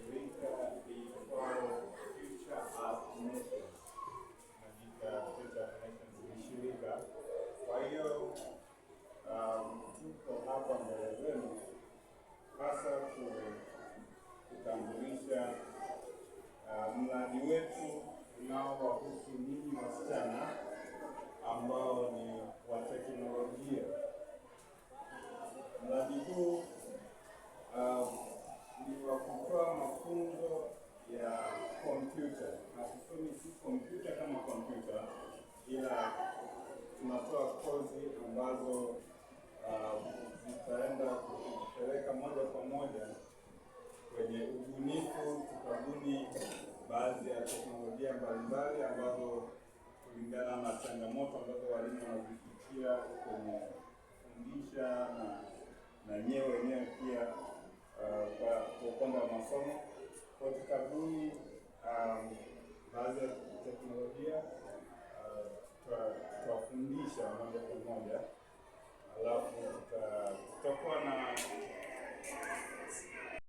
shirika liitwalo Future Earth Nations. Majika Future Earth Nations ni shirika. Kwa hiyo tuko hapa mbele zenu hasa kutambulisha mradi wetu unaowahusu ninyi wasichana ambao ni wa teknolojia. Mradi huu ni wa kutoa mafunzo ya kompyuta. Hatusemi si kompyuta kama kompyuta, ila tunatoa kozi ambazo zitaenda kupeleka moja kwa moja kwenye ubunifu, tukabuni baadhi ya teknolojia mbalimbali ambazo kulingana na changamoto ambazo walimu wanazipitia kwenye kufundisha na nyewe wenyewe pia kwa upande wa masomo. Kwa tukabuni baadhi ya teknolojia tuwafundisha moja kwa moja, alafu